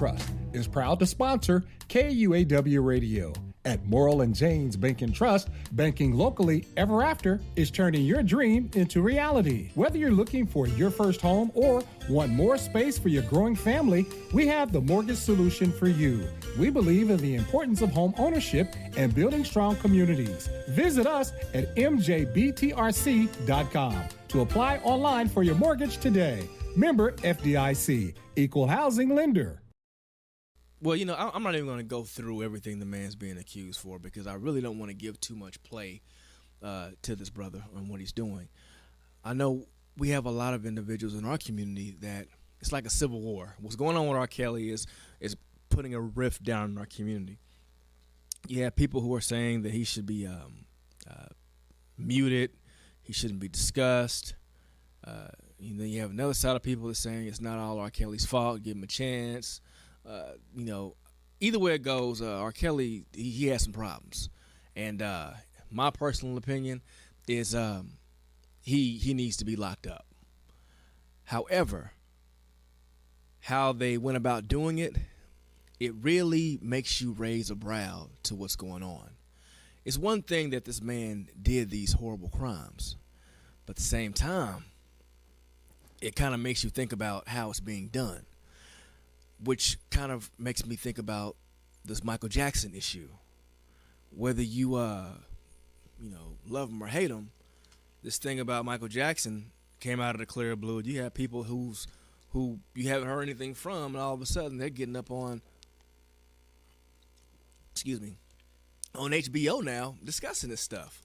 Trust is proud to sponsor KUAW Radio. At Morrill and Janes Bank and Trust, banking locally ever after is turning your dream into reality. Whether you're looking for your first home or want more space for your growing family, we have the mortgage solution for you. We believe in the importance of home ownership and building strong communities. Visit us at mjbtrc.com to apply online for your mortgage today. Member FDIC, Equal Housing Lender. Well, you know, I'm not even going to go through everything the man's being accused for because I really don't want to give too much play to this brother on what he's doing. I know we have a lot of individuals in our community that it's like a civil war. What's going on with R. Kelly is putting a rift down in our community. You have people who are saying that he should be muted, he shouldn't be discussed. You have another side of people that are saying it's not all R. Kelly's fault, give him a chance. Either way it goes, R. Kelly, he has some problems. And my personal opinion is he needs to be locked up. However, how they went about doing it, it really makes you raise a brow to what's going on. It's one thing that this man did these horrible crimes, but at the same time, it kind of makes you think about how it's being done, which kind of makes me think about this Michael Jackson issue. Whether you love him or hate him, this thing about Michael Jackson came out of the clear blue. You have people who you haven't heard anything from, and all of a sudden they're getting up on HBO now discussing this stuff.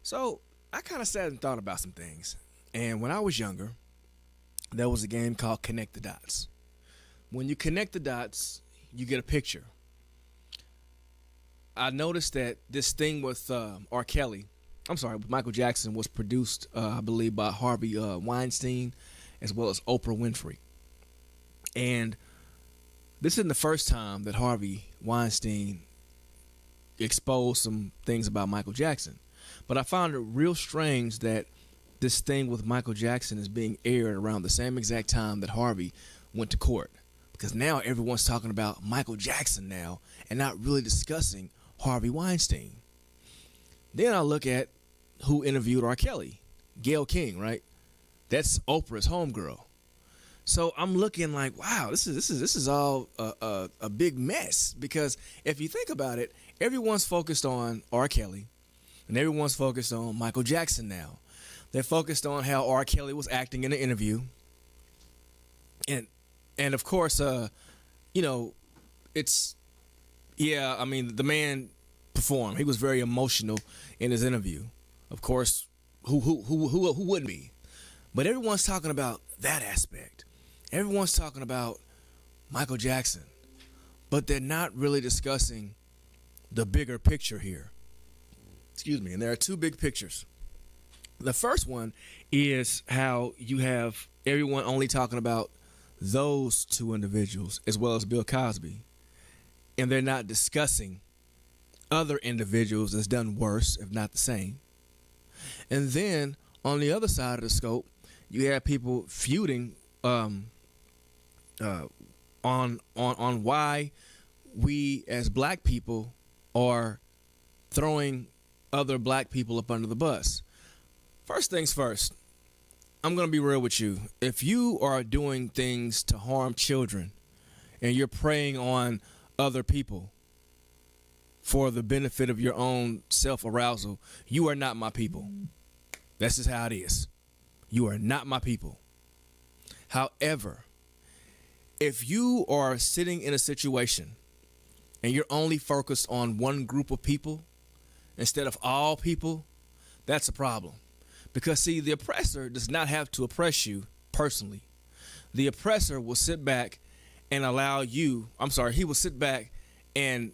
So I kind of sat and thought about some things. And when I was younger, there was a game called Connect the Dots. When you connect the dots, you get a picture. I noticed that this thing with with Michael Jackson was produced, I believe, by Harvey Weinstein as well as Oprah Winfrey. And this isn't the first time that Harvey Weinstein exposed some things about Michael Jackson. But I found it real strange that this thing with Michael Jackson is being aired around the same exact time that Harvey went to court. Because now everyone's talking about Michael Jackson now and not really discussing Harvey Weinstein. Then I look at who interviewed R. Kelly. Gayle King, right? That's Oprah's homegirl. So I'm looking like, wow, this is all a big mess. Because if you think about it, everyone's focused on R. Kelly and everyone's focused on Michael Jackson now. They're focused on how R. Kelly was acting in the interview. And of course, the man performed. He was very emotional in his interview. Of course, who wouldn't be? But everyone's talking about that aspect. Everyone's talking about Michael Jackson. But they're not really discussing the bigger picture here. And there are two big pictures. The first one is how you have everyone only talking about those two individuals as well as Bill Cosby, and they're not discussing other individuals that's done worse, if not the same. And then on the other side of the scope, you have people feuding on why we as black people are throwing other black people up under the bus. First things first, I'm going to be real with you. If you are doing things to harm children and you're preying on other people for the benefit of your own self-arousal, you are not my people. That's just how it is. You are not my people. However, if you are sitting in a situation and you're only focused on one group of people instead of all people, that's a problem. Because, see, the oppressor does not have to oppress you personally. The oppressor will sit back and allow you, he will sit back and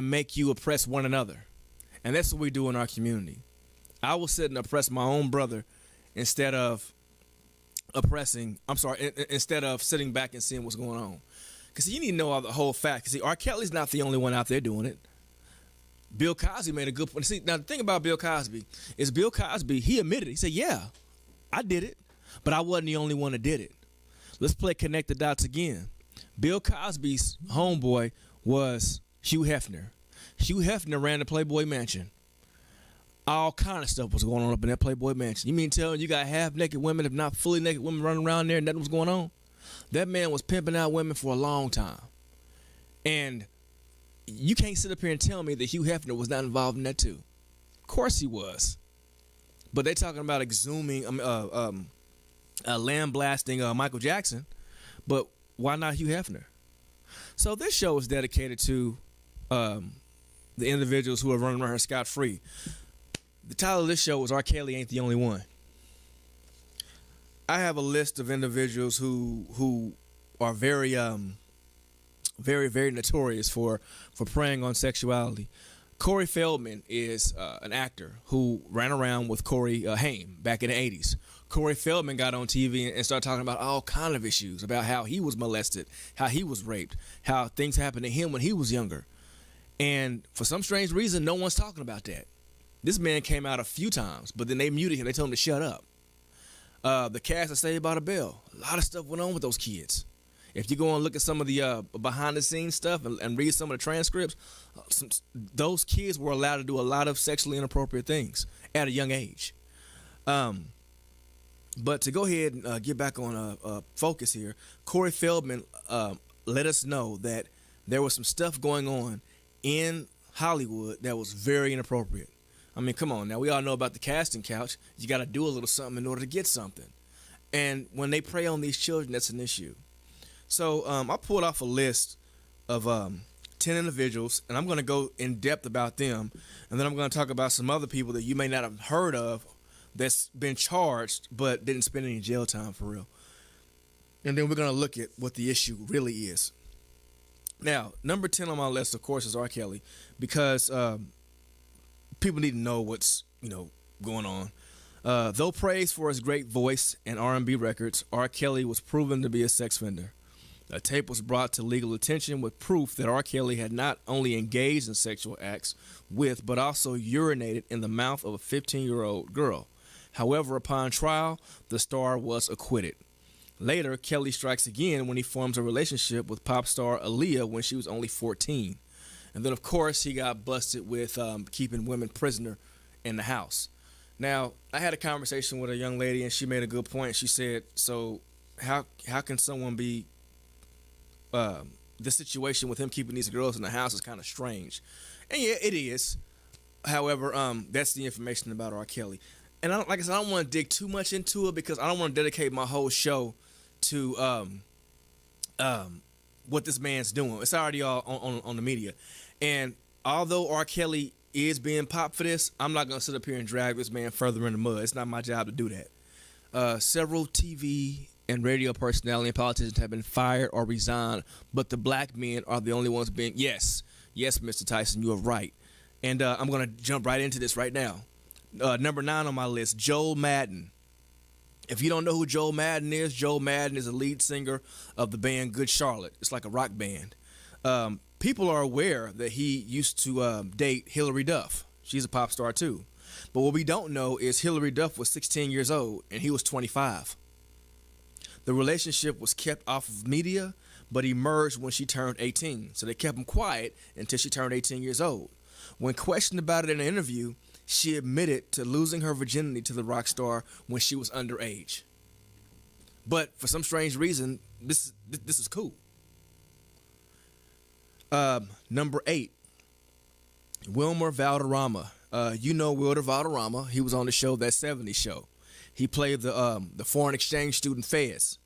make you oppress one another. And that's what we do in our community. I will sit and oppress my own brother instead of instead of sitting back and seeing what's going on. Because you need to know all the whole fact. Because, see, R. Kelly's not the only one out there doing it. Bill Cosby made a good point. See, now the thing about Bill Cosby is he admitted it. He said, yeah, I did it, but I wasn't the only one that did it. Let's play connect the dots again. Bill Cosby's homeboy was Hugh Hefner. Hugh Hefner ran the Playboy Mansion. All kind of stuff was going on up in that Playboy Mansion. You mean tell you got half-naked women, if not fully naked women, running around there and nothing was going on? That man was pimping out women for a long time. And you can't sit up here and tell me that Hugh Hefner was not involved in that too. Of course he was. But they talking about exhuming, lambasting Michael Jackson. But why not Hugh Hefner? So this show is dedicated to the individuals who are running around here scot-free. The title of this show is R. Kelly Ain't the Only One. I have a list of individuals who are very very notorious for preying on sexuality. Corey Feldman is an actor who ran around with Corey Haim back in the 80s. Corey Feldman got on TV and started talking about all kind of issues, about how he was molested, how he was raped, how things happened to him when he was younger. And for some strange reason, no one's talking about that. This man came out a few times, but then they muted him. They told him to shut up. The cast of Saved by the Bell, a lot of stuff went on with those kids. If you go and look at some of the behind-the-scenes stuff and read some of the transcripts, those kids were allowed to do a lot of sexually inappropriate things at a young age. But to go ahead and get back on focus here, Corey Feldman let us know that there was some stuff going on in Hollywood that was very inappropriate. I mean, come on. Now, we all know about the casting couch. You got to do a little something in order to get something. And when they prey on these children, that's an issue. So I pulled off a list of 10 individuals, and I'm going to go in depth about them. And then I'm going to talk about some other people that you may not have heard of that's been charged but didn't spend any jail time for real. And then we're going to look at what the issue really is. Now, number 10 on my list, of course, is R. Kelly, because people need to know what's, going on. Though praised for his great voice and R&B records, R. Kelly was proven to be a sex offender. A tape was brought to legal attention with proof that R. Kelly had not only engaged in sexual acts with, but also urinated in the mouth of a 15-year-old girl. However, upon trial, the star was acquitted. Later, Kelly strikes again when he forms a relationship with pop star Aaliyah when she was only 14. And then, of course, he got busted with keeping women prisoner in the house. Now, I had a conversation with a young lady, and she made a good point. She said, so how can someone be the situation with him keeping these girls in the house is kind of strange. And yeah, it is. However, that's the information about R. Kelly. And I don't want to dig too much into it because I don't want to dedicate my whole show to what this man's doing. It's already all on the media. And although R. Kelly is being popped for this, I'm not going to sit up here and drag this man further in the mud. It's not my job to do that. Several TV and radio personality and politicians have been fired or resigned, but the black men are the only ones being... Yes, Mr. Tyson, you are right. And I'm going to jump right into this right now. Number 9 on my list, Joel Madden. If you don't know who Joel Madden is the lead singer of the band Good Charlotte. It's like a rock band. People are aware that he used to date Hillary Duff. She's a pop star too. But what we don't know is Hillary Duff was 16 years old and he was 25. The relationship was kept off of media, but emerged when she turned 18. So they kept him quiet until she turned 18 years old. When questioned about it in an interview, she admitted to losing her virginity to the rock star when she was underage. But for some strange reason, this is cool. Number 8, Wilmer Valderrama. You know Wilmer Valderrama. He was on the show, That 70s Show. He played the foreign exchange student Fez.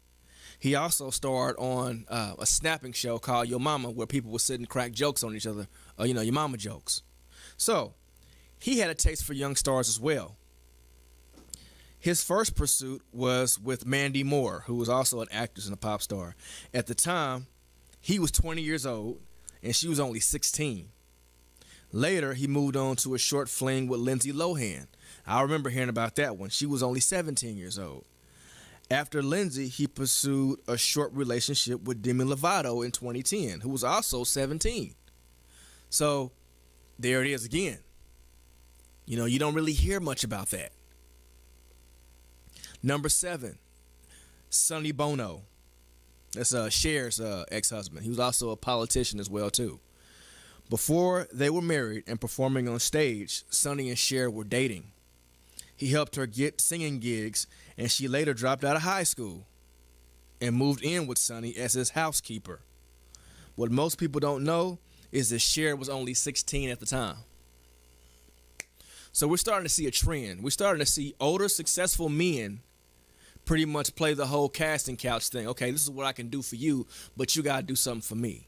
He also starred on a snapping show called Yo Mama, where people would sit and crack jokes on each other, your mama jokes. So he had a taste for young stars as well. His first pursuit was with Mandy Moore, who was also an actress and a pop star. At the time, he was 20 years old, and she was only 16. Later, he moved on to a short fling with Lindsay Lohan. I remember hearing about that one. She was only 17 years old. After Lindsay, he pursued a short relationship with Demi Lovato in 2010, who was also 17. So there it is again. You don't really hear much about that. Number 7, Sonny Bono. That's Cher's ex-husband. He was also a politician as well too. Before they were married and performing on stage, Sonny and Cher were dating. He helped her get singing gigs, and she later dropped out of high school and moved in with Sonny as his housekeeper. What most people don't know is that Cher was only 16 at the time. So we're starting to see a trend. We're starting to see older, successful men pretty much play the whole casting couch thing. Okay, this is what I can do for you, but you got to do something for me.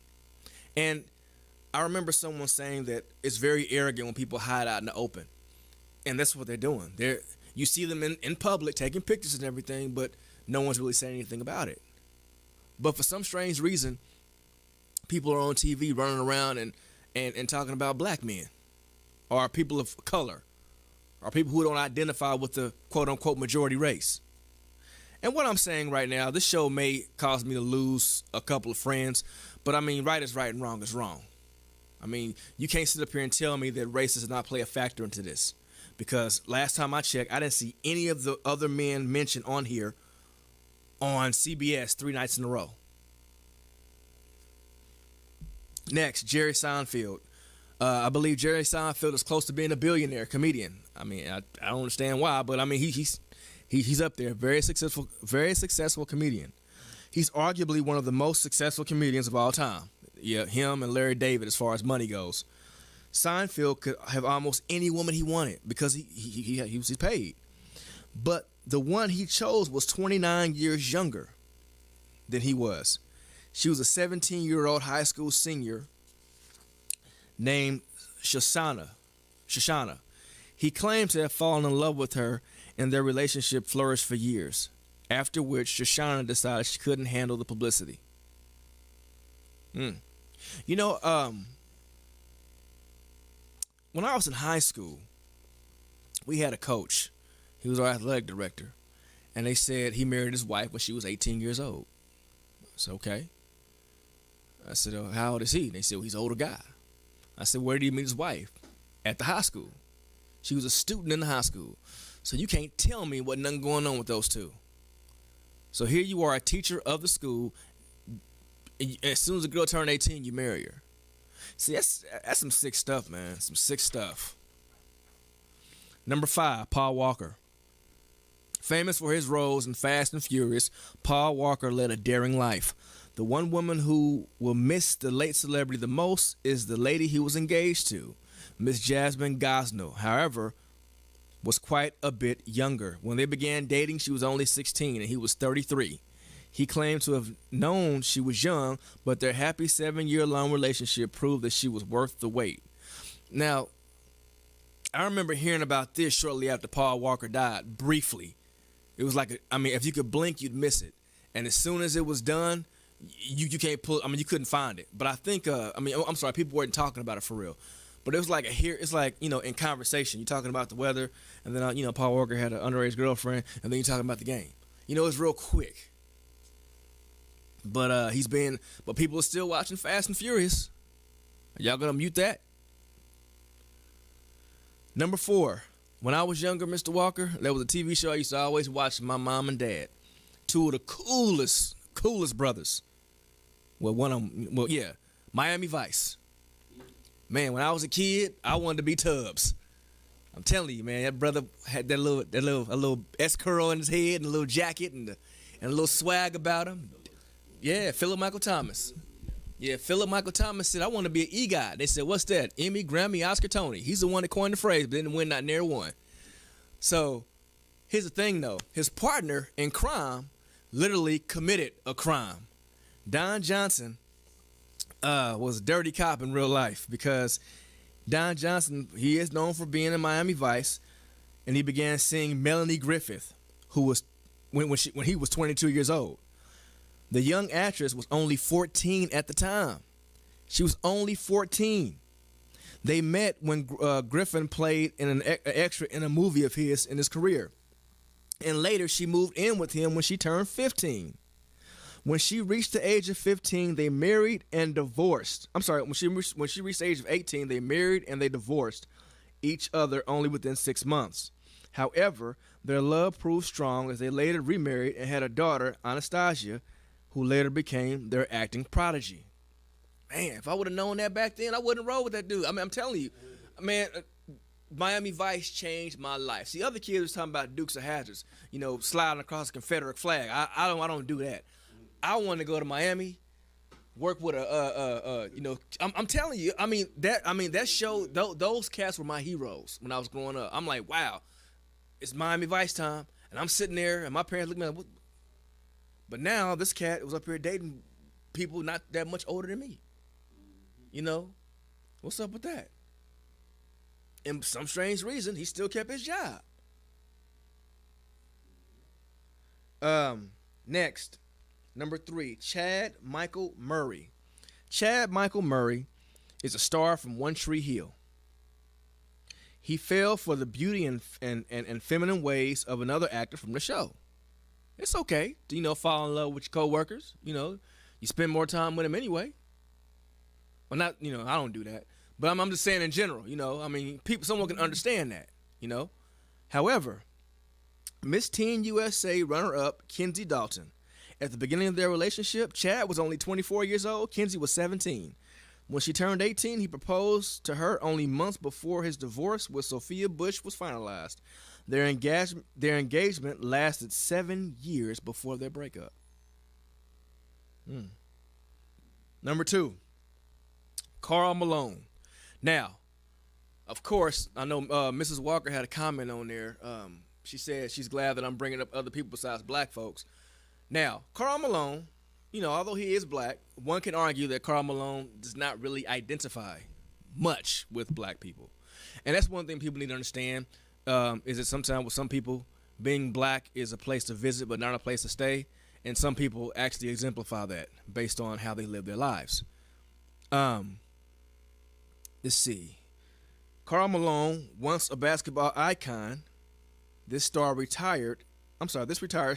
And I remember someone saying that it's very arrogant when people hide out in the open. And that's what they're doing. You see them in public taking pictures and everything, but no one's really saying anything about it. But for some strange reason, people are on TV running around and talking about black men or people of color or people who don't identify with the quote-unquote majority race. And what I'm saying right now, this show may cause me to lose a couple of friends, but I mean, right is right and wrong is wrong. I mean, you can't sit up here and tell me that race does not play a factor into this. Because last time I checked, I didn't see any of the other men mentioned on here on CBS 3 nights in a row. Next, Jerry Seinfeld. I believe Jerry Seinfeld is close to being a billionaire comedian. I mean, I don't understand why, but I mean, he's up there. Very successful comedian. He's arguably one of the most successful comedians of all time. Yeah, him and Larry David as far as money goes. Seinfeld could have almost any woman he wanted because he was paid. But the one he chose was 29 years younger than he was. She was a 17-year-old high school senior named Shoshana. He claimed to have fallen in love with her, and their relationship flourished for years, after which Shoshana decided she couldn't handle the publicity. You know, when I was in high school, we had a coach. He was our athletic director. And they said he married his wife when she was 18 years old. I said, okay. I said, oh, how old is he? And they said, well, he's an older guy. I said, where did he meet his wife? At the high school. She was a student in the high school. So you can't tell me what nothing going on with those two. So here you are, a teacher of the school. As soon as a girl turned 18, you marry her. See, that's some sick stuff, man. Some sick stuff. Number 5, Paul Walker. Famous for his roles in Fast and Furious, Paul Walker led a daring life. The one woman who will miss the late celebrity the most is the lady he was engaged to, Miss Jasmine Gosnell. However, was quite a bit younger. When they began dating, she was only 16 and he was 33. He claimed to have known she was young, but their happy 7-year-long relationship proved that she was worth the wait. Now, I remember hearing about this shortly after Paul Walker died, briefly. It was like, if you could blink, you'd miss it. And as soon as it was done, you can't pull, you couldn't find it. But I think, I'm sorry, people weren't talking about it for real. But it was like it's like, in conversation, you're talking about the weather, and then, Paul Walker had an underage girlfriend, and then you're talking about the game. It's real quick. But but people are still watching Fast and Furious. Are y'all gonna mute that? Number 4, when I was younger, Mr. Walker, there was a TV show I used to always watch with my mom and dad. 2 of the coolest brothers. Well, one of them, Miami Vice. Man, when I was a kid, I wanted to be Tubbs. I'm telling you, man, that brother had a little S curl in his head and a little jacket and a little swag about him. Yeah, Philip Michael Thomas. Yeah, Philip Michael Thomas said, I want to be an EGOT. They said, what's that? Emmy, Grammy, Oscar, Tony. He's the one that coined the phrase, but didn't win not near one. So here's the thing, though. His partner in crime literally committed a crime. Don Johnson was a dirty cop in real life because Don Johnson, he is known for being in Miami Vice, and he began seeing Melanie Griffith, who was when he was 22 years old. The young actress was only 14 at the time. She was only 14. They met when Griffin played in an extra in a movie of his in his career. And later she moved in with him when she turned 15. When she reached the age of 15, they married and divorced. I'm sorry, when she reached the age of 18, they married and they divorced each other only within 6 months. However, their love proved strong as they later remarried and had a daughter, Anastasia, who later became their acting prodigy. Man, if I would have known that back then, I wouldn't roll with that dude. I mean, I'm telling you, man, Miami Vice changed my life. See, other kids was talking about Dukes of Hazzards, sliding across a Confederate flag. I don't do that. I want to go to Miami, work with I'm telling you, that show, those cats were my heroes when I was growing up. I'm like, wow, it's Miami Vice time, and I'm sitting there, and my parents looking at me. But now this cat was up here dating people not that much older than me. What's up with that? And for some strange reason, he still kept his job. Next, number 3, Chad Michael Murray. Chad Michael Murray is a star from One Tree Hill. He fell for the beauty and feminine ways of another actor from the show. It's okay to, fall in love with your coworkers. You spend more time with them anyway. Well, not, I don't do that. But I'm just saying in general, someone can understand that, However, Miss Teen USA runner-up Kenzie Dalton. At the beginning of their relationship, Chad was only 24 years old. Kenzie was 17. When she turned 18, he proposed to her only months before his divorce with Sophia Bush was finalized. Their engagement lasted 7 years before their breakup. Number 2, Karl Malone. Now, of course, I know Mrs. Walker had a comment on there. She said she's glad that I'm bringing up other people besides black folks. Now, Karl Malone, although he is black, one can argue that Karl Malone does not really identify much with black people. And that's one thing people need to understand, is that sometimes with some people, being black is a place to visit but not a place to stay. And some people actually exemplify that based on how they live their lives. Let's see. Karl Malone, once a basketball icon, this retired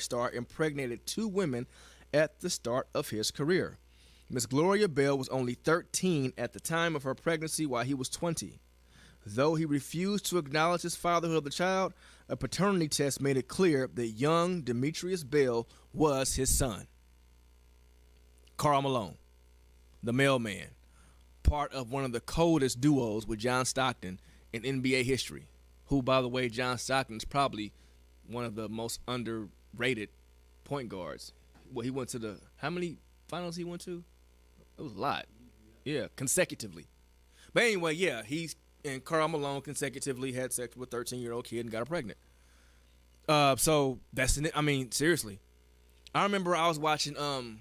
star impregnated 2 women at the start of his career. Miss Gloria Bell was only 13 at the time of her pregnancy while he was 20. Though he refused to acknowledge his fatherhood of the child, a paternity test made it clear that young Demetrius Bell was his son. Karl Malone, the mailman, part of one of the coldest duos with John Stockton in NBA history, who, by the way, John Stockton is probably one of the most underrated point guards. Well, he went to how many finals he went to? It was a lot. Yeah, consecutively. But anyway, yeah, and Karl Malone consecutively had sex with a 13-year-old kid and got her pregnant. So that's seriously. I remember I was watching, and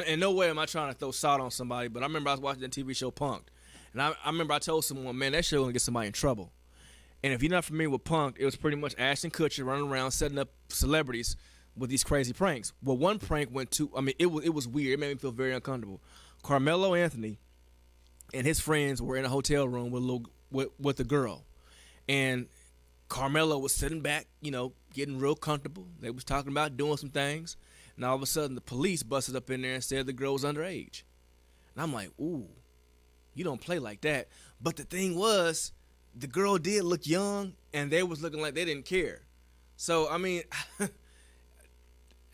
in no way am I trying to throw salt on somebody, but I remember I was watching the TV show Punk'd. And I remember I told someone, man, that show going to get somebody in trouble. And if you're not familiar with Punk'd, it was pretty much Ashton Kutcher running around setting up celebrities with these crazy pranks. Well, one prank went to, it was weird. It made me feel very uncomfortable. Carmelo Anthony and his friends were in a hotel room with a girl. And Carmelo was sitting back, getting real comfortable. They was talking about doing some things. And all of a sudden, the police busted up in there and said the girl was underage. And I'm like, ooh, you don't play like that. But the thing was, the girl did look young, and they was looking like they didn't care. So, man,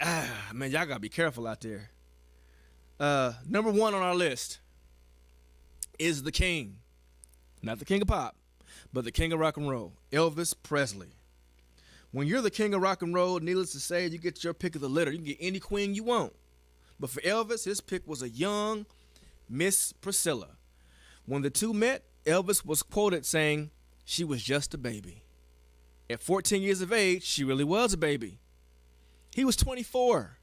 y'all got to be careful out there. Number 1 on our list is the king. Not the king of pop, but the king of rock and roll, Elvis Presley. When you're the king of rock and roll, needless to say, you get your pick of the litter. You can get any queen you want. But for Elvis, his pick was a young Miss Priscilla. When the two met, Elvis was quoted saying, "She was just a baby." At 14 years of age, she really was a baby. He was 24.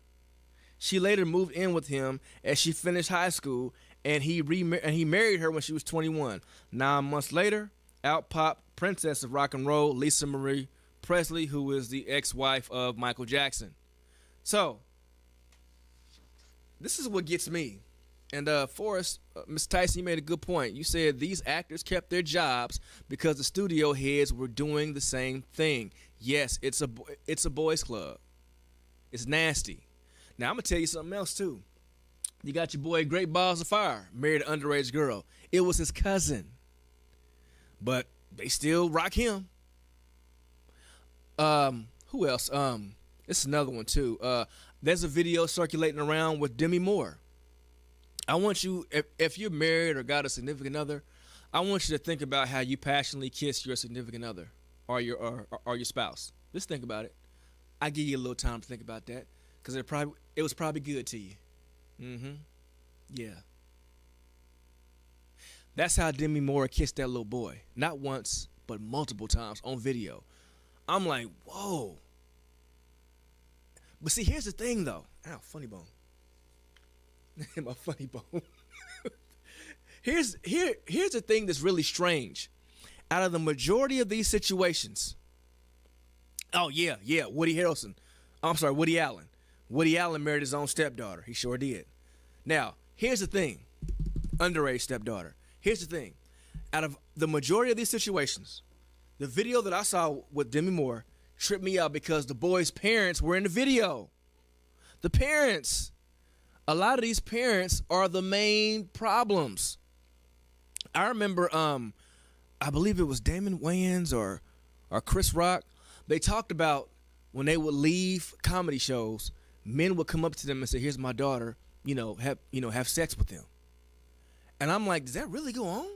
She later moved in with him as she finished high school, and he married her when she was 21. 9 months later, out popped Princess of Rock and Roll, Lisa Marie Presley, who is the ex-wife of Michael Jackson. So, this is what gets me. And Forrest, Ms. Tyson, you made a good point. You said these actors kept their jobs because the studio heads were doing the same thing. Yes, it's a boys club. It's nasty. Now, I'm going to tell you something else, too. You got your boy Great Balls of Fire, married an underage girl. It was his cousin. But they still rock him. Who else? It's another one too. There's a video circulating around with Demi Moore. I want you, if you're married or got a significant other, I want you to think about how you passionately kiss your significant other or your spouse. Just think about it. I give you a little time to think about that because it was probably good to you. Mm-hmm. Yeah. That's how Demi Moore kissed that little boy. Not once, but multiple times on video. I'm like, whoa. But see, here's the thing, though. Ow, funny bone. My funny bone. Here's the thing that's really strange. Out of the majority of these situations, Woody Harrelson. Woody Allen. Woody Allen married his own stepdaughter. He sure did. Now, here's the thing. Underage stepdaughter. Here's the thing. Out of the majority of these situations, the video that I saw with Demi Moore tripped me out because the boy's parents were in the video. The parents. A lot of these parents are the main problems. I remember, I believe it was Damon Wayans or Chris Rock. They talked about when they would leave comedy shows, men would come up to them and say, "Here's my daughter, have sex with them." And I'm like, does that really go on?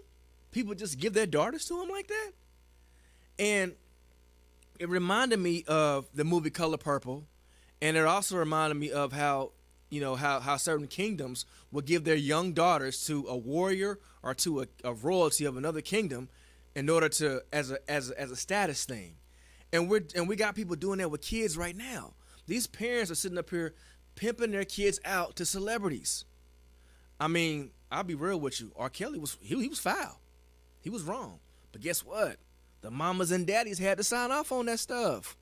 People just give their daughters to them like that? And it reminded me of the movie Color Purple, and it also reminded me of how certain kingdoms would give their young daughters to a warrior or to a royalty of another kingdom in order to as a status thing. And we got people doing that with kids right now. These parents are sitting up here pimping their kids out to celebrities. I mean, I'll be real with you. R. Kelly was foul. He was wrong. But guess what? The mamas and daddies had to sign off on that stuff.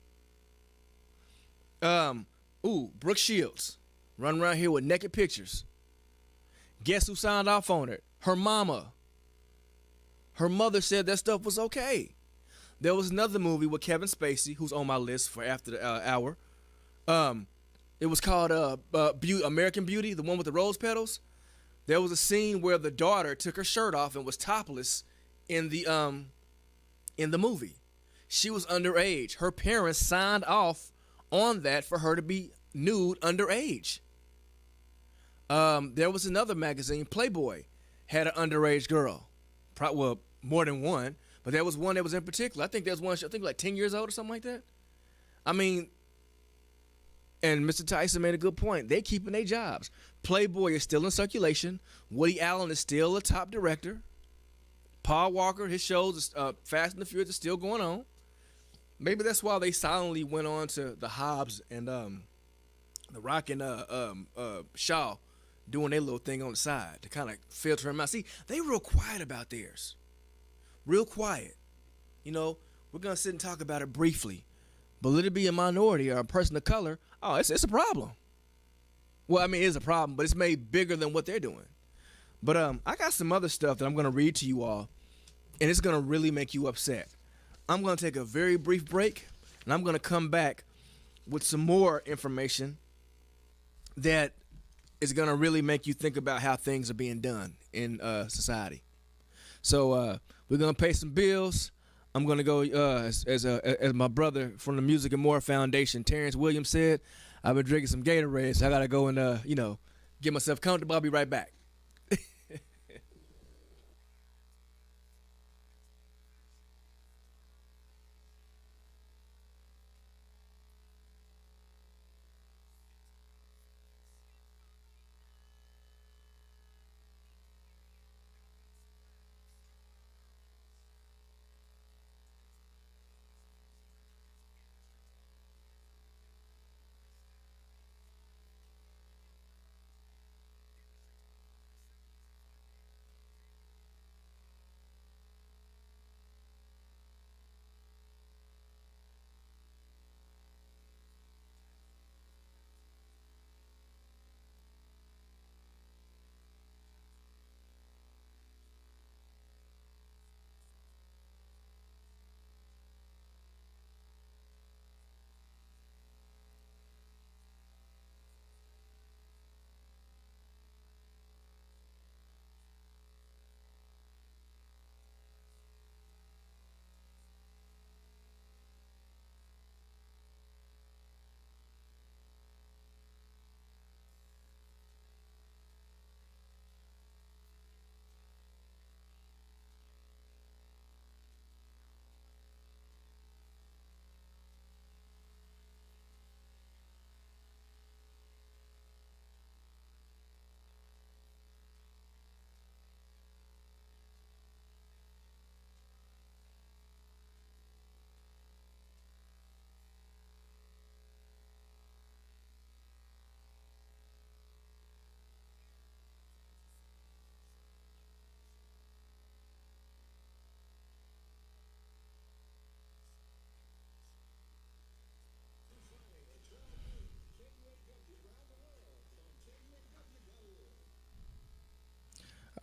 Brooke Shields. Run around here with naked pictures. Guess who signed off on it? Her mama. Her mother said that stuff was okay. There was another movie with Kevin Spacey, who's on my list for after the hour. It was called American Beauty, the one with the rose petals. There was a scene where the daughter took her shirt off and was topless in the movie. She was underage. Her parents signed off on that for her to be nude underage. There was another magazine, Playboy, had an underage girl. More than one, but there was one that was in particular. I think there was one, like 10 years old or something like that. I mean, and Mr. Tyson made a good point. They keeping their jobs. Playboy is still in circulation. Woody Allen is still a top director. Paul Walker, his shows, Fast and the Furious, is still going on. Maybe that's why they silently went on to the Hobbs and The Rock and Shaw doing their little thing on the side to kind of filter them out. See, they real quiet about theirs. Real quiet. We're going to sit and talk about it briefly. But let it be a minority or a person of color, it's a problem. Well, I mean, it's a problem, but it's made bigger than what they're doing. But I got some other stuff that I'm going to read to you all, and it's going to really make you upset. I'm going to take a very brief break, and I'm going to come back with some more information that is going to really make you think about how things are being done in society. So we're going to pay some bills. I'm going to go, as my brother from the Music and More Foundation, Terrence Williams, said, I've been drinking some Gatorade, so I got to go and, get myself comfortable. I'll be right back.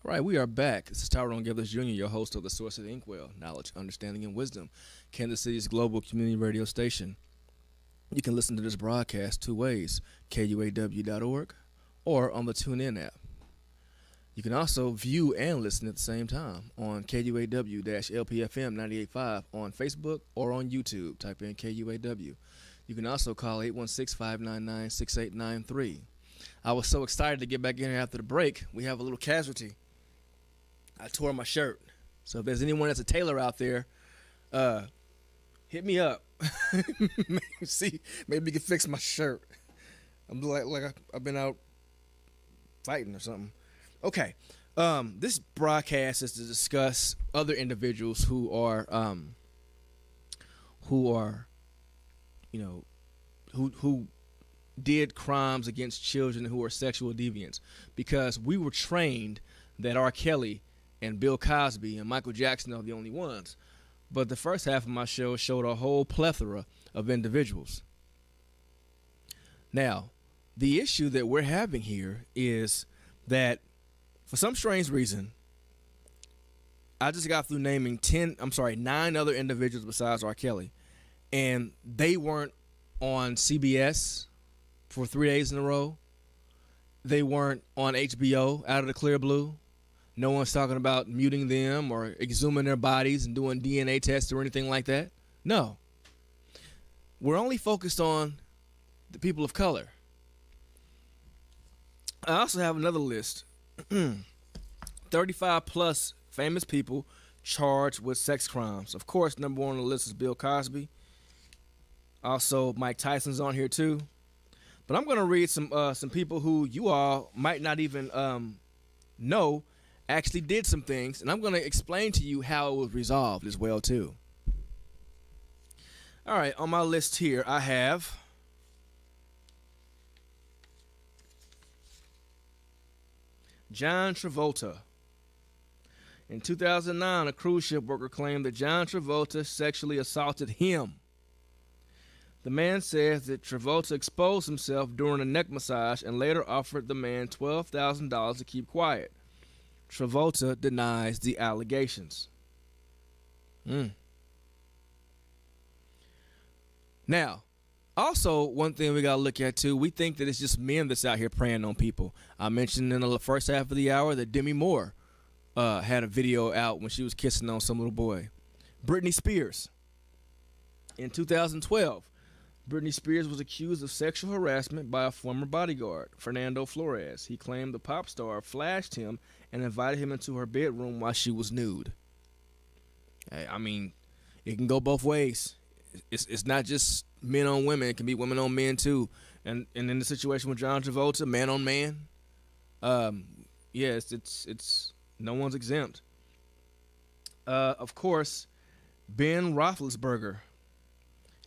Right, we are back. This is Tyrone Givers Jr., your host of the Source of Inkwell, Knowledge, Understanding, and Wisdom, Kansas City's global community radio station. You can listen to this broadcast two ways, KUAW.org or on the TuneIn app. You can also view and listen at the same time on KUAW-LPFM 98.5 on Facebook or on YouTube. Type in KUAW. You can also call 816-599-6893. I was so excited to get back in here after the break. We have a little casualty. I tore my shirt. So if there's anyone that's a tailor out there, hit me up. See, maybe you can fix my shirt. I'm like I've been out fighting or something. Okay. This broadcast is to discuss other individuals who are who did crimes against children who are sexual deviants, because we were trained that R. Kelly and Bill Cosby and Michael Jackson are the only ones. But the first half of my show showed a whole plethora of individuals. Now, the issue that we're having here is that for some strange reason, I just got through naming 9 other individuals besides R. Kelly, and they weren't on CBS for 3 days in a row. They weren't on HBO out of the clear blue. No one's talking about muting them or exhuming their bodies and doing DNA tests or anything like that. No. We're only focused on the people of color. I also have another list. 35 plus famous people charged with sex crimes. Of course, number one on the list is Bill Cosby. Also, Mike Tyson's on here too. But I'm going to read some people who you all might not even know actually did some things, and I'm going to explain to you how it was resolved as well too. All right, on my list here, I have John Travolta. In 2009, a cruise ship worker claimed that John Travolta sexually assaulted him. The man says that Travolta exposed himself during a neck massage and later offered the man $12,000 to keep quiet. Travolta denies the allegations. Now, also, one thing we got to look at, too, we think that it's just men that's out here preying on people. I mentioned in the first half of the hour that Demi Moore had a video out when she was kissing on some little boy. Britney Spears. In 2012, Britney Spears was accused of sexual harassment by a former bodyguard, Fernando Flores. He claimed the pop star flashed him and invited him into her bedroom while she was nude. I mean, it can go both ways. It's not just men on women. It can be women on men too. And in the situation with John Travolta, man on man, it's no one's exempt. Of course, Ben Roethlisberger.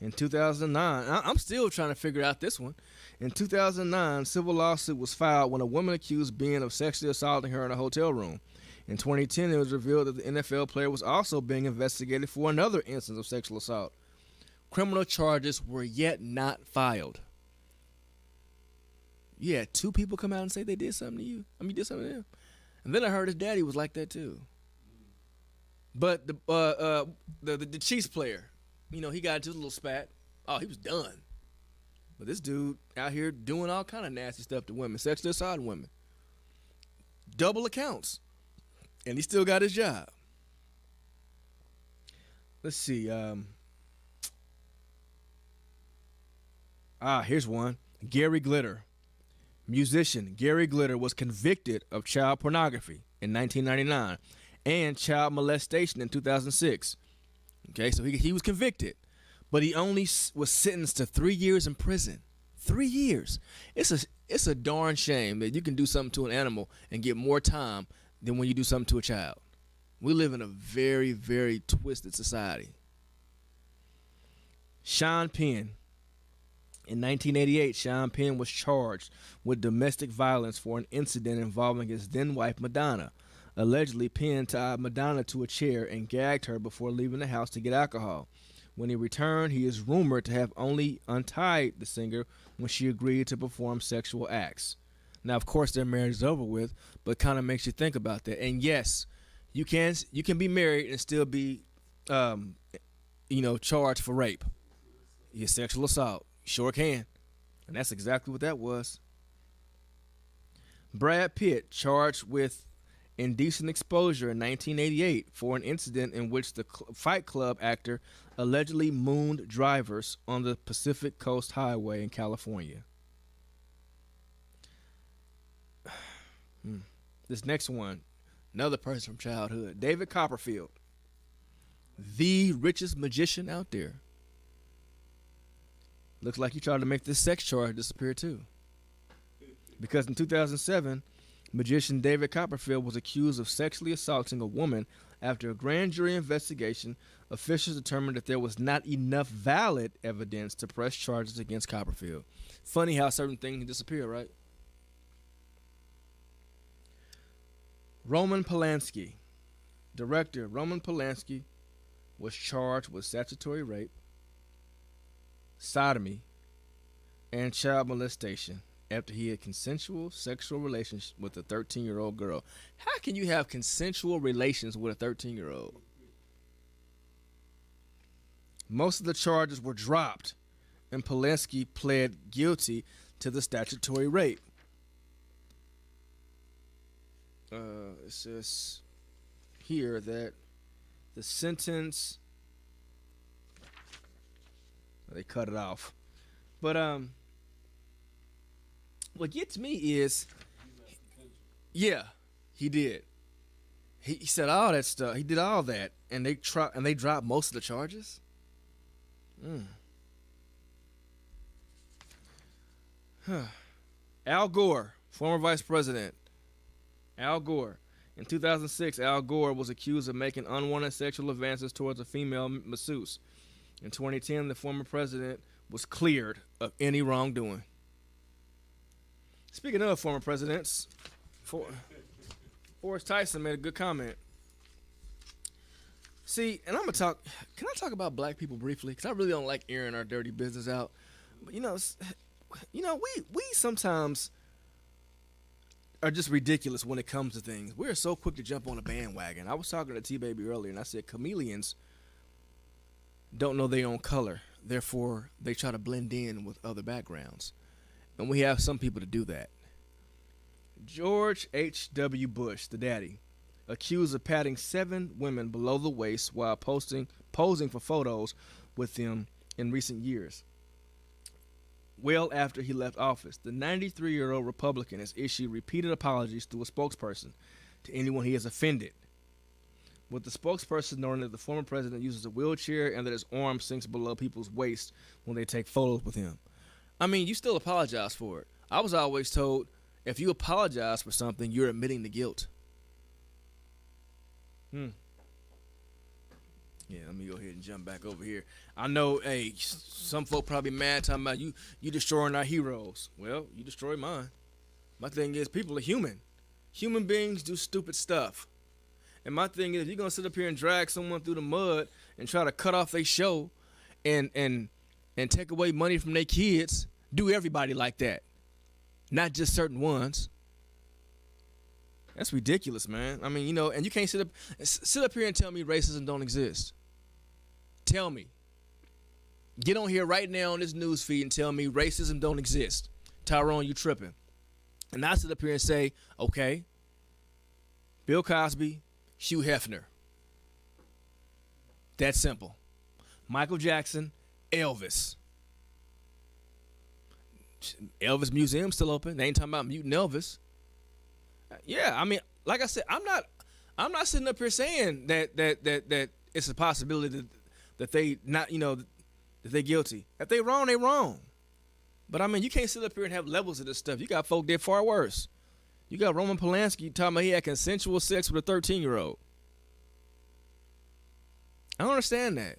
In 2009, I'm still trying to figure out this one. In 2009, civil lawsuit was filed when a woman accused Ben of sexually assaulting her in a hotel room. In 2010, it was revealed that the NFL player was also being investigated for another instance of sexual assault. Criminal charges were yet not filed. Yeah, 2 people come out and say they did something to you. Did something to him. And then I heard his daddy was like that too. But the Chiefs player, he got into a little spat. Oh, he was done. But this dude out here doing all kind of nasty stuff to women, sexually assaulting women. Double accounts. And he still got his job. Let's see. Here's one. Gary Glitter. Musician Gary Glitter was convicted of child pornography in 1999 and child molestation in 2006. Okay, so he was convicted, but he only was sentenced to 3 years in prison. 3 years. It's a darn shame that you can do something to an animal and get more time than when you do something to a child. We live in a very, very twisted society. Sean Penn. In 1988, Sean Penn was charged with domestic violence for an incident involving his then-wife Madonna. Allegedly, Penn tied Madonna to a chair and gagged her before leaving the house to get alcohol. When he returned, he is rumored to have only untied the singer when she agreed to perform sexual acts. Now, of course, their marriage is over with, but kind of makes you think about that. And yes, you can be married and still be, charged for rape. Your sexual assault. Sure can. And that's exactly what that was. Brad Pitt charged with indecent exposure in 1988 for an incident in which the Fight Club actor allegedly mooned drivers on the Pacific Coast Highway in California. This next one, another person from childhood, David Copperfield, the richest magician out there. Looks like he tried to make this sex charge disappear too. Because in 2007, magician David Copperfield was accused of sexually assaulting a woman. After a grand jury investigation, officials determined that there was not enough valid evidence to press charges against Copperfield. Funny how certain things disappear, right? Roman Polanski, director Roman Polanski, was charged with statutory rape, sodomy, and child molestation after he had consensual sexual relations with a 13-year-old girl. How can you have consensual relations with a 13-year-old? Most of the charges were dropped, and Polanski pled guilty to the statutory rape. It says here that the sentence, they cut it off, but what gets me is, yeah, he did. He said all that stuff. He did all that, and they dropped most of the charges. Al Gore, former vice president. Al Gore. In 2006, Al Gore was accused of making unwanted sexual advances towards a female masseuse. In 2010, the former president was cleared of any wrongdoing. Speaking of former presidents, Forrest Tyson made a good comment. See, and I'm going to talk, can I talk about black people briefly? Because I really don't like airing our dirty business out. But, we sometimes are just ridiculous when it comes to things. We're so quick to jump on a bandwagon. I was talking to T-Baby earlier, and I said chameleons don't know their own color. Therefore, they try to blend in with other backgrounds. And we have some people to do that. George H.W. Bush, the daddy, accused of patting 7 women below the waist while posing for photos with them in recent years. Well after he left office, the 93-year-old Republican has issued repeated apologies through a spokesperson to anyone he has offended, with the spokesperson noting that the former president uses a wheelchair and that his arm sinks below people's waist when they take photos with him. I mean, you still apologize for it. I was always told if you apologize for something, you're admitting the guilt. Yeah, let me go ahead and jump back over here. I know, hey, some folk probably mad talking about you destroying our heroes. Well, you destroy mine. My thing is, people are human. Human beings do stupid stuff. And my thing is, if you're going to sit up here and drag someone through the mud and try to cut off their show and take away money from their kids, do everybody like that. Not just certain ones. That's ridiculous, man. I mean, and you can't sit up here and tell me racism don't exist. Tell me. Get on here right now on this news feed and tell me racism don't exist. Tyrone, you tripping. And I sit up here and say, okay, Bill Cosby, Hugh Hefner. That's simple. Michael Jackson, Elvis. Elvis Museum still open. They ain't talking about mutant Elvis. Yeah, I mean, like I said, I'm not sitting up here saying that it's a possibility that they not, that they guilty. If they wrong, they wrong. But I mean, you can't sit up here and have levels of this stuff. You got folk that far worse. You got Roman Polanski talking about he had consensual sex with a 13-year-old. I don't understand that.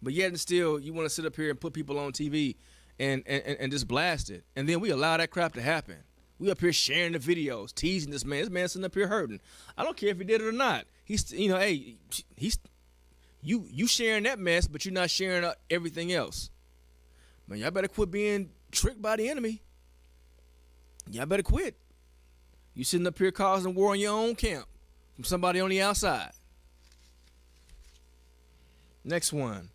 But yet and still, you want to sit up here and put people on TV and just blast it. And then we allow that crap to happen. We up here sharing the videos, teasing this man. This man's sitting up here hurting. I don't care if he did it or not. He's, you sharing that mess, but you're not sharing everything else. Man, y'all better quit being tricked by the enemy. Y'all better quit. You sitting up here causing war in your own camp from somebody on the outside. Next one.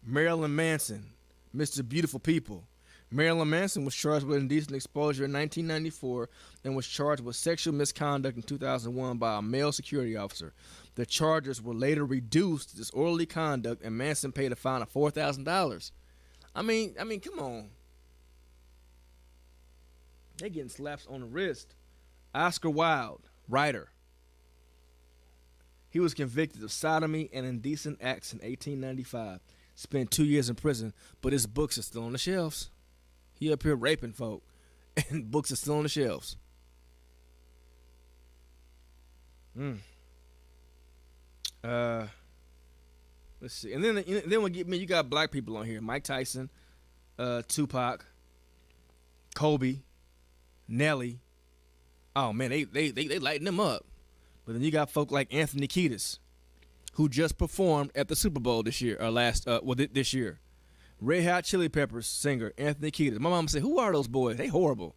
Marilyn Manson, Mr. Beautiful People. Marilyn Manson was charged with indecent exposure in 1994 and was charged with sexual misconduct in 2001 by a male security officer. The charges were later reduced to disorderly conduct, and Manson paid a fine of $4,000. I mean, come on. They getting slaps on the wrist. Oscar Wilde, writer. He was convicted of sodomy and indecent acts in 1895. Spent 2 years in prison, but his books are still on the shelves. He up here raping folk, and books are still on the shelves. Let's see. And then we get me. You got black people on here: Mike Tyson, Tupac, Kobe, Nelly. Oh man, they lighten them up. But then you got folk like Anthony Kiedis, who just performed at the Super Bowl this year, this year. Red Hot Chili Peppers singer Anthony Kiedis. My mama said, "Who are those boys? They horrible."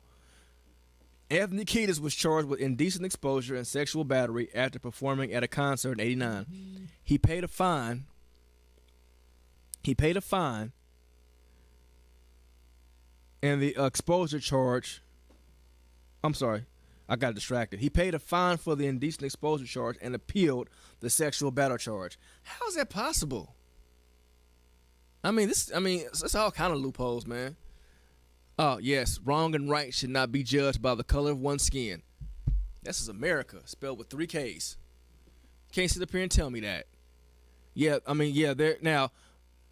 Anthony Kiedis was charged with indecent exposure and sexual battery after performing at a concert in '89. He paid a fine. And the exposure charge. I'm sorry, I got distracted. He paid a fine for the indecent exposure charge and appealed the sexual battery charge. How is that possible? It's all kind of loopholes, man. Oh, yes, wrong and right should not be judged by the color of one's skin. This is America, spelled with 3 Ks. Can't sit up here and tell me that. There now,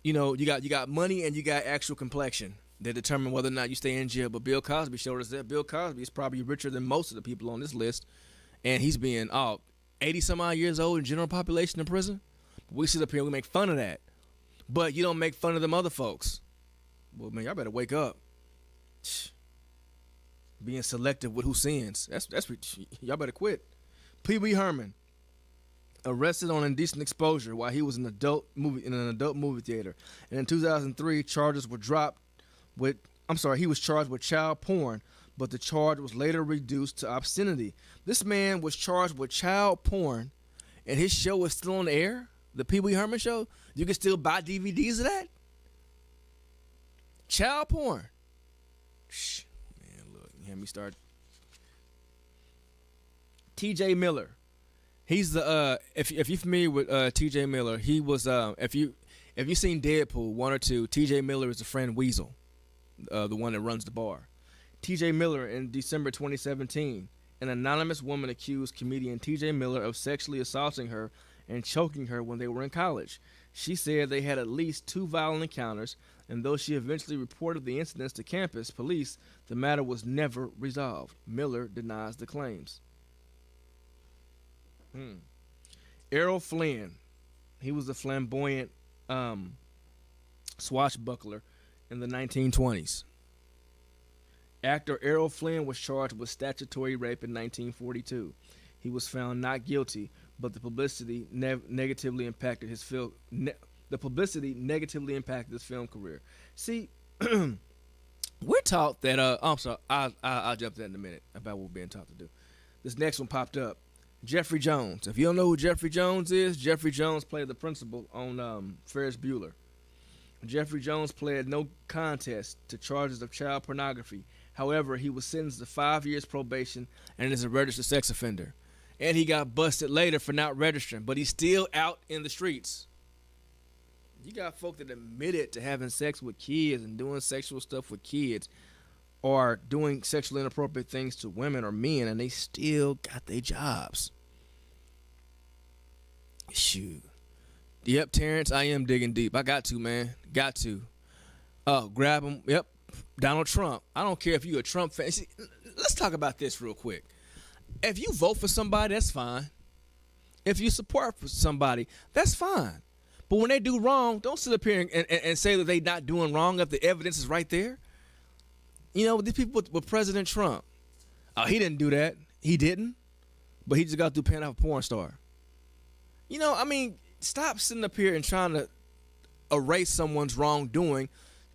you got money and you got actual complexion that determine whether or not you stay in jail. But Bill Cosby showed us that Bill Cosby is probably richer than most of the people on this list, and he's being 80 some odd years old in general population in prison. We sit up here and we make fun of that. But you don't make fun of them other folks. Well, man, y'all better wake up. Being selective with who sins. That's y'all better quit. Pee Wee Herman, arrested on indecent exposure while he was in an adult movie theater. And in 2003, charges were dropped he was charged with child porn, but the charge was later reduced to obscenity. This man was charged with child porn, and his show is still on the air? The Pee Wee Herman show? You can still buy DVDs of that? Child porn. Man, look, you hear me start. T.J. Miller. He's the if you're familiar with T.J. Miller, he was if you seen Deadpool 1 or 2, T.J. Miller is the friend Weasel, the one that runs the bar. T.J. Miller in December 2017, an anonymous woman accused comedian T.J. Miller of sexually assaulting her and choking her when they were in college. She said they had at least 2 violent encounters, and though she eventually reported the incidents to campus police, the matter was never resolved. Miller denies the claims. Errol Flynn. He was a flamboyant swashbuckler in the 1920s. Actor Errol Flynn was charged with statutory rape in 1942. He was found not guilty, but the publicity negatively impacted his film. The publicity negatively impacted his film career. See, we're taught that. I'm sorry. I'll jump to that in a minute about what we're being taught to do. This next one popped up. Jeffrey Jones. If you don't know who Jeffrey Jones is, Jeffrey Jones played the principal on Ferris Bueller. Jeffrey Jones pled no contest to charges of child pornography. However, he was sentenced to 5 years probation and is a registered sex offender. And he got busted later for not registering, but he's still out in the streets. You got folk that admitted to having sex with kids and doing sexual stuff with kids or doing sexually inappropriate things to women or men, and they still got their jobs. Shoot. Yep, Terrence, I am digging deep. I got to, man. Got to. Oh, grab him. Yep, Donald Trump. I don't care if you're a Trump fan. See, let's talk about this real quick. If you vote for somebody, that's fine. If you support for somebody, that's fine. But when they do wrong, don't sit up here and say that they're not doing wrong if the evidence is right there. You know, these people with President Trump. Oh, he didn't do that. He didn't. But he just got through paying off a porn star. You know, I mean, stop sitting up here and trying to erase someone's wrongdoing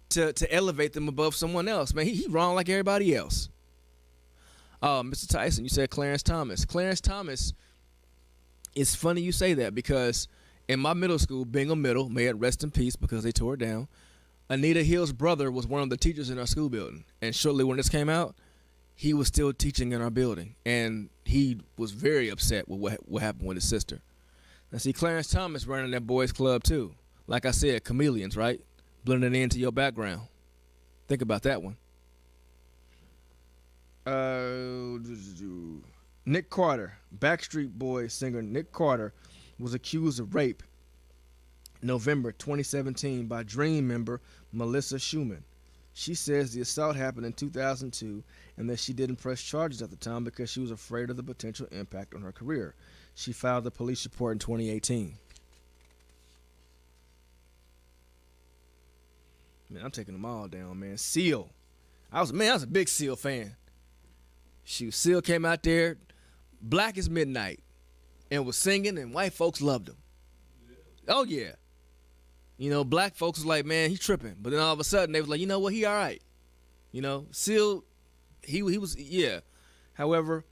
to elevate them above someone else. Man, he wrong like everybody else. Oh, Mr. Tyson, you said Clarence Thomas. Clarence Thomas, it's funny you say that because in my middle school, Bingham Middle, may it rest in peace because they tore it down, Anita Hill's brother was one of the teachers in our school building. And shortly when this came out, he was still teaching in our building. And he was very upset with what happened with his sister. Now, see, Clarence Thomas running that boys' club, too. Like I said, chameleons, right? Blending into your background. Think about that one. Nick Carter, Backstreet Boys singer Nick Carter, was accused of rape November 2017 by Dream member Melissa Schumann. She says the assault happened in 2002 and that she didn't press charges at the time because she was afraid of the potential impact on her career. She filed a police report in 2018. Man, I'm taking them all down, man. Seal. I was a big Seal fan. Seal came out there, black as midnight, and was singing, and white folks loved him. Oh, yeah. You know, black folks was like, man, he tripping. But then all of a sudden, they was like, you know what, he all right. You know, Seal, he was, yeah. However,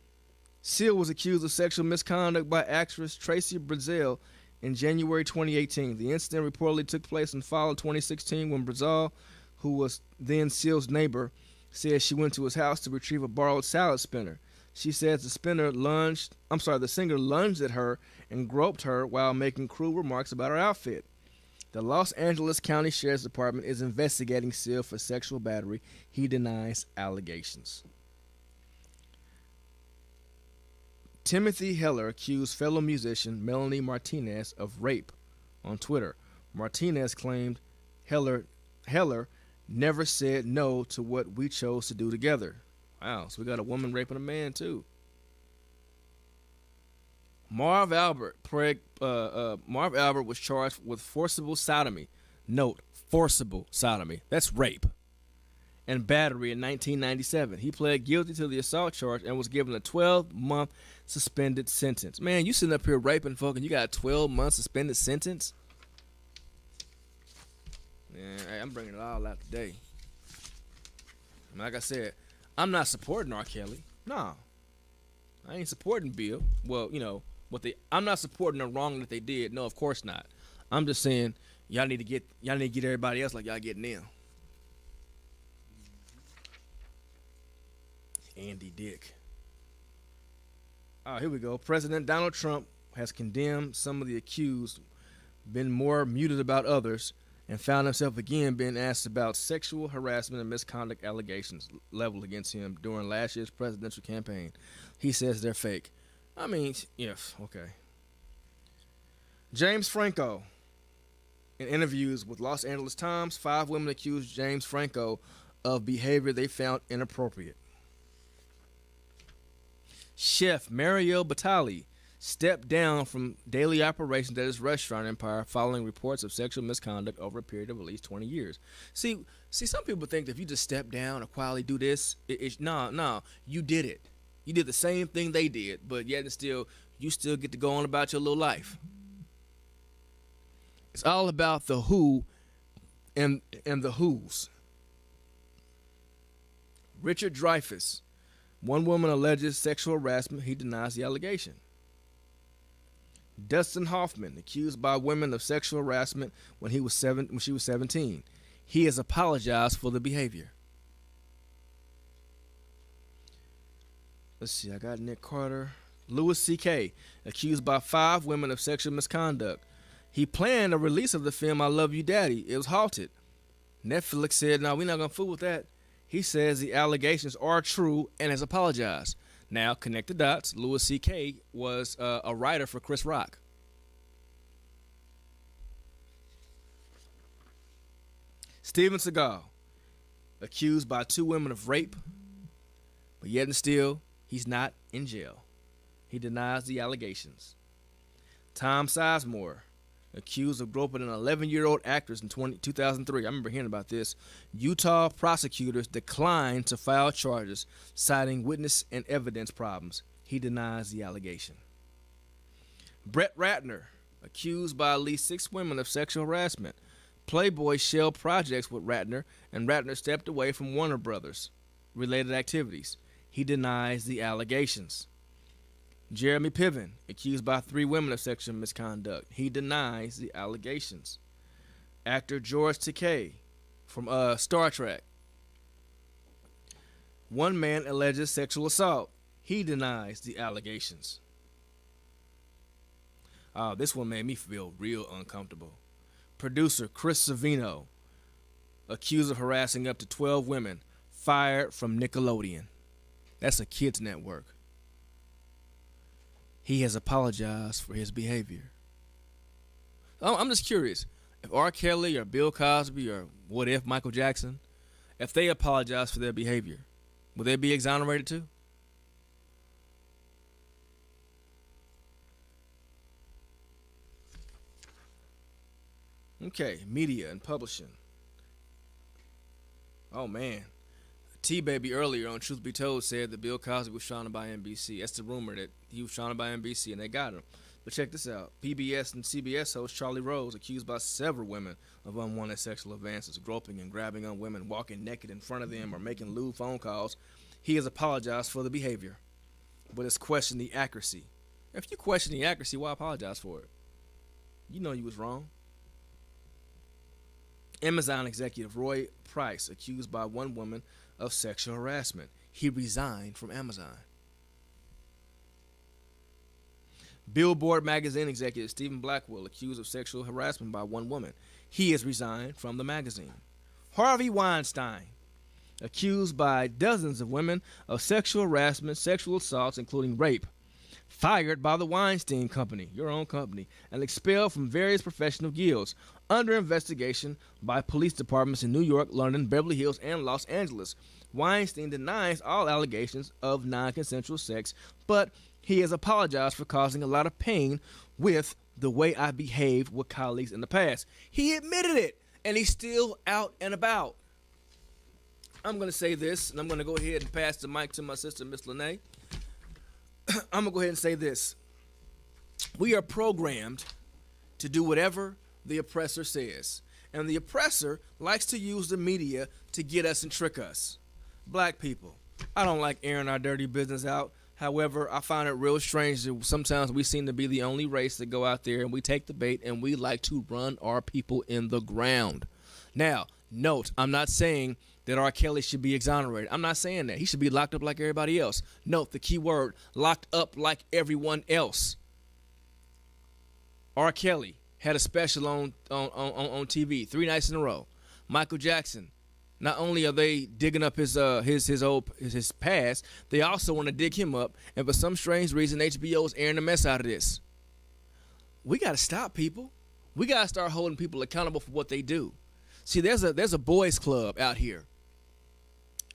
Seal was accused of sexual misconduct by actress Tracy Brazil in January 2018. The incident reportedly took place in fall of 2016 when Brazil, who was then Seal's neighbor, said she went to his house to retrieve a borrowed salad spinner. She says the singer lunged at her and groped her while making cruel remarks about her outfit. The Los Angeles County Sheriff's Department is investigating Seal for sexual battery. He denies allegations. Timothy Heller accused fellow musician Melanie Martinez of rape on Twitter. Martinez claimed Heller never said no to what we chose to do together. Wow, so we got a woman raping a man too. Marv Albert was charged with forcible sodomy. Note, forcible sodomy. That's rape. And battery in 1997. He pled guilty to the assault charge and was given a 12-month suspended sentence. Man, you sitting up here raping folk and you got a 12-month suspended sentence? Man, I'm bringing it all out today. Like I said, I'm not supporting R. Kelly. No. I ain't supporting Bill. Well, you know, I'm not supporting the wrong that they did. No, of course not. I'm just saying y'all need to get everybody else like y'all getting them. Andy Dick. Here we go. President Donald Trump has condemned some of the accused, been more muted about others, and found himself again being asked about sexual harassment and misconduct allegations leveled against him during last year's presidential campaign. He says they're fake. I mean, yes, okay. James Franco. In interviews with Los Angeles Times, 5 women accused James Franco of behavior they found inappropriate. Chef Mario Batali stepped down from daily operations at his restaurant empire following reports of sexual misconduct over a period of at least 20 years. See, some people think that if you just step down or quietly do this, no, you did it. You did the same thing they did, but yet you still get to go on about your little life. It's all about the who and the who's. Richard Dreyfuss. One woman alleges sexual harassment. He denies the allegation. Dustin Hoffman, accused by women of sexual harassment when she was 17. He has apologized for the behavior. Let's see, I got Nick Carter. Louis C.K., accused by 5 women of sexual misconduct. He planned a release of the film I Love You Daddy. It was halted. Netflix said, no, we're not going to fool with that. He says the allegations are true and has apologized. Now, connect the dots. Louis C.K. was a writer for Chris Rock. Steven Seagal, accused by 2 women of rape, but yet and still, he's not in jail. He denies the allegations. Tom Sizemore, accused of groping an 11-year-old actress in 2003. I remember hearing about this. Utah prosecutors declined to file charges, citing witness and evidence problems. He denies the allegation. Brett Ratner, accused by at least 6 women of sexual harassment. Playboy shelved projects with Ratner, and Ratner stepped away from Warner Brothers related activities. He denies the allegations. Jeremy Piven, accused by 3 women of sexual misconduct. He denies the allegations. Actor George Takei from Star Trek. One man alleges sexual assault. He denies the allegations. This one made me feel real uncomfortable. Producer Chris Savino, accused of harassing up to 12 women, fired from Nickelodeon. That's a kids network. He has apologized for his behavior. I'm just curious. If R. Kelly or Bill Cosby or what if Michael Jackson, if they apologize for their behavior, will they be exonerated too? Okay, media and publishing. Oh man. T-Baby earlier on Truth Be Told said that Bill Cosby was shot by NBC. That's the rumor, that he was shot by NBC and they got him. But check this out. PBS and CBS host Charlie Rose, accused by several women of unwanted sexual advances, groping and grabbing on women, walking naked in front of them, or making lewd phone calls. He has apologized for the behavior, but has questioned the accuracy. If you question the accuracy, why apologize for it? You know you was wrong. Amazon executive Roy Price, accused by one woman of sexual harassment. He resigned from Amazon. Billboard magazine executive Stephen Blackwell, accused of sexual harassment by one woman. He has resigned from the magazine. Harvey Weinstein, accused by dozens of women of sexual harassment, sexual assaults, including rape. Fired by the Weinstein Company, your own company, and expelled from various professional guilds. Under investigation by police departments in New York, London, Beverly Hills, and Los Angeles. Weinstein denies all allegations of non-consensual sex, but he has apologized for causing a lot of pain with the way I behaved with colleagues in the past. He admitted it, and he's still out and about. I'm going to say this, and I'm going to go ahead and pass the mic to my sister, Miss Lene. I'm going to go ahead and say this. We are programmed to do whatever the oppressor says. And the oppressor likes to use the media to get us and trick us. Black people, I don't like airing our dirty business out. However, I find it real strange that sometimes we seem to be the only race that go out there and we take the bait and we like to run our people in the ground. Now, note, I'm not saying that R. Kelly should be exonerated. I'm not saying that. He should be locked up like everybody else. Note the key word, locked up like everyone else. R. Kelly had a special on TV 3 nights in a row. Michael Jackson, not only are they digging up his past, they also want to dig him up. And for some strange reason, HBO is airing the mess out of this. We got to stop, people. We got to start holding people accountable for what they do. See, there's a boys club out here,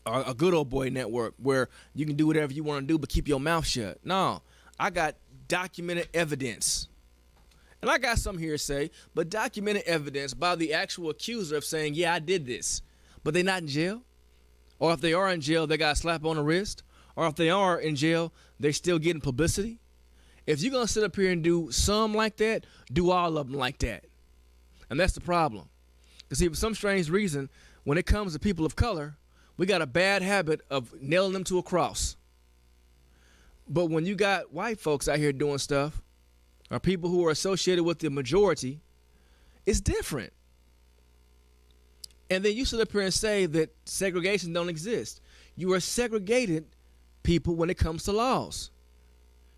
a good old boy network where you can do whatever you want to do, but keep your mouth shut. No, I got documented evidence. And I got some hearsay, but documented evidence by the actual accuser of saying, yeah, I did this. But they're not in jail. Or if they are in jail, they got a slap on the wrist. Or if they are in jail, they're still getting publicity. If you're going to sit up here and do some like that, do all of them like that. And that's the problem. Because see, for some strange reason, when it comes to people of color, we got a bad habit of nailing them to a cross. But when you got white folks out here doing stuff, or people who are associated with the majority, it's different. And then you sit up here and say that segregation don't exist. You are segregated people when it comes to laws.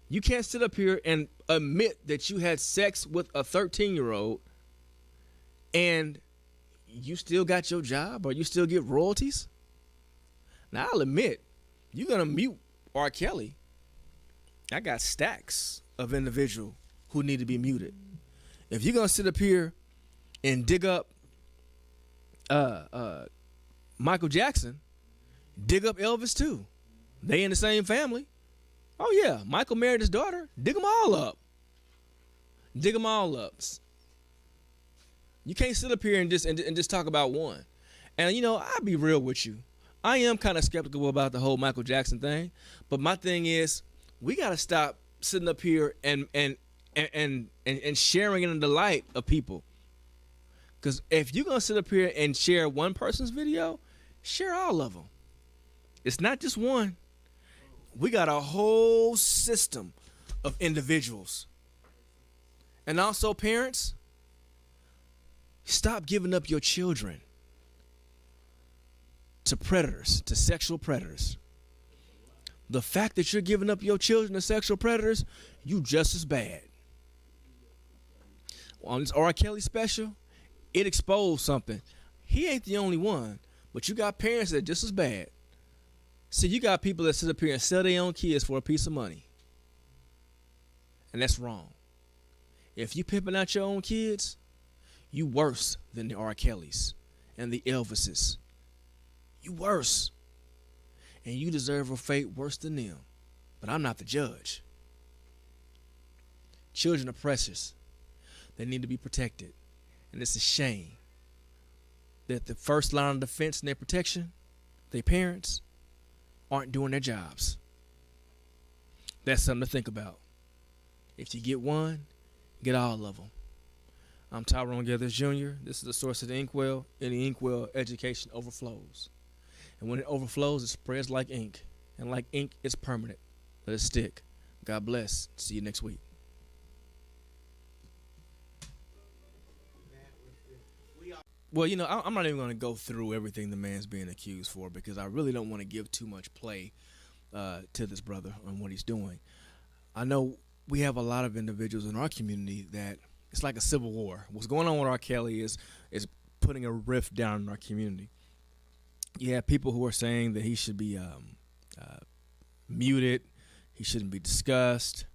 You can't sit up here and admit that you had sex with a 13-year-old and you still got your job or you still get royalties. Now, I'll admit, you're going to mute R. Kelly. I got stacks of individuals who need to be muted. If you're going to sit up here and dig up Michael Jackson, dig up Elvis too. They in the same family. Oh yeah, Michael married his daughter. Dig them all up. Dig them all up. You can't sit up here and just talk about one. And you know, I'll be real with you. I am kind of skeptical about the whole Michael Jackson thing. But my thing is, we got to stop sitting up here and sharing it in the light of people. Because if you're going to sit up here and share one person's video, share all of them. It's not just one. we got a whole system of individuals. And also, parents, stop giving up your children to predators, to sexual predators. The fact that you're giving up your children to sexual predators, you just as bad. On this R. Kelly special, it exposed something. He ain't the only one, but you got parents that are just as bad. See, you got people that sit up here and sell their own kids for a piece of money. And that's wrong. If you pimping out your own kids, you worse than the R. Kellys and the Elvises. You worse. And you deserve a fate worse than them. But I'm not the judge. Children are precious. They need to be protected. And it's a shame that the first line of defense and their protection, their parents, aren't doing their jobs. That's something to think about. If you get one, get all of them. I'm Tyrone Gathers Jr. This is the source of the Inkwell, and the Inkwell education overflows. And when it overflows, it spreads like ink. And like ink, it's permanent. Let it stick. God bless. See you next week. Well, you know, I'm not even going to go through everything the man's being accused for because I really don't want to give too much play to this brother on what he's doing. I know we have a lot of individuals in our community that it's like a civil war. What's going on with R. Kelly is putting a rift down in our community. You have people who are saying that he should be muted, he shouldn't be discussed.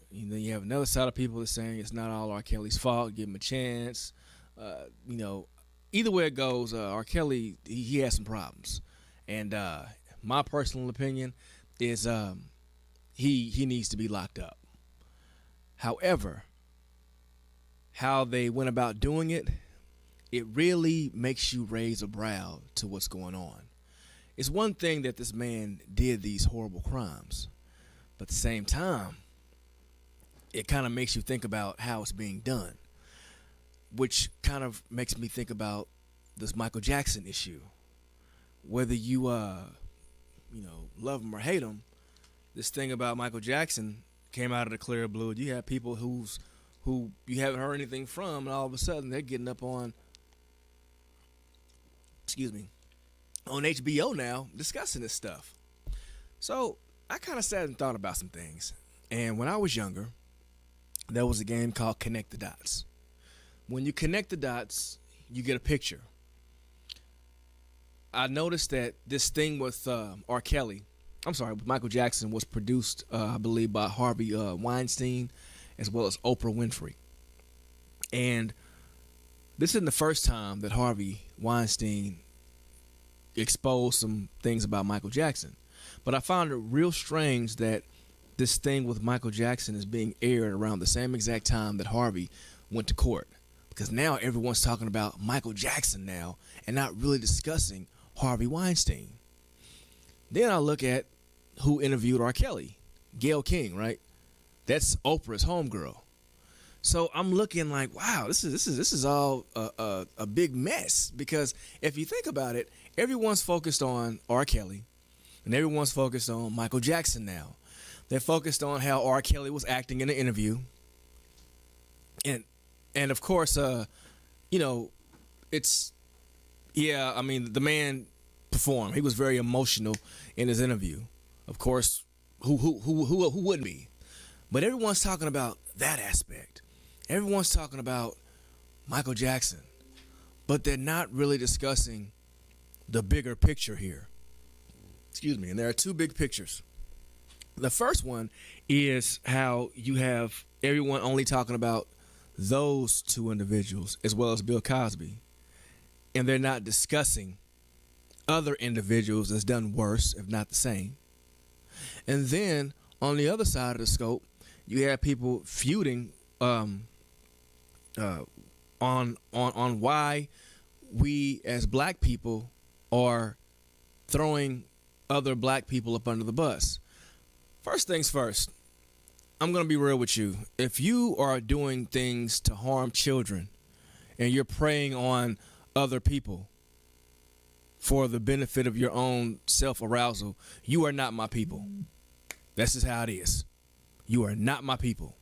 You have another side of people that are saying it's not all R. Kelly's fault, give him a chance. Either way it goes, R. Kelly, he has some problems. And my personal opinion is he needs to be locked up. However, how they went about doing it, it really makes you raise a brow to what's going on. It's one thing that this man did these horrible crimes, but at the same time, it kind of makes you think about how it's being done, which kind of makes me think about this Michael Jackson issue. Whether you love him or hate him, this thing about Michael Jackson came out of the clear blue. You have people who you haven't heard anything from, and all of a sudden they're getting up on HBO now discussing this stuff. So I kind of sat and thought about some things. And when I was younger, there was a game called Connect the Dots. When you connect the dots, you get a picture. I noticed that this thing with with Michael Jackson was produced, I believe, by Harvey Weinstein as well as Oprah Winfrey. And this isn't the first time that Harvey Weinstein exposed some things about Michael Jackson. But I found it real strange that this thing with Michael Jackson is being aired around the same exact time that Harvey went to court. Because now everyone's talking about Michael Jackson now and not really discussing Harvey Weinstein. Then I look at who interviewed R. Kelly. Gayle King, right? That's Oprah's homegirl. So I'm looking like, wow, this is all a big mess. Because if you think about it, everyone's focused on R. Kelly and everyone's focused on Michael Jackson now. They're focused on how R. Kelly was acting in the interview. And of course, the man performed. He was very emotional in his interview. Of course, who wouldn't be? But everyone's talking about that aspect. Everyone's talking about Michael Jackson. But they're not really discussing the bigger picture here. And there are two big pictures. The first one is how you have everyone only talking about those two individuals as well as Bill Cosby, and they're not discussing other individuals that's done worse, if not the same. And then on the other side of the scope, you have people feuding on why we as black people are throwing other black people up under the bus. First things first, I'm going to be real with you. If you are doing things to harm children and you're preying on other people, for the benefit of your own self-arousal, you are not my people. That's just how it is. You are not my people.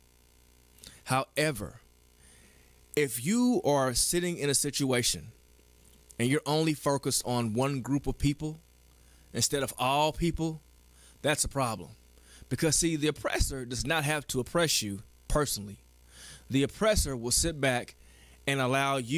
However, if you are sitting in a situation and you're only focused on one group of people instead of all people, that's a problem. Because, see, the oppressor does not have to oppress you personally. The oppressor will sit back and allow you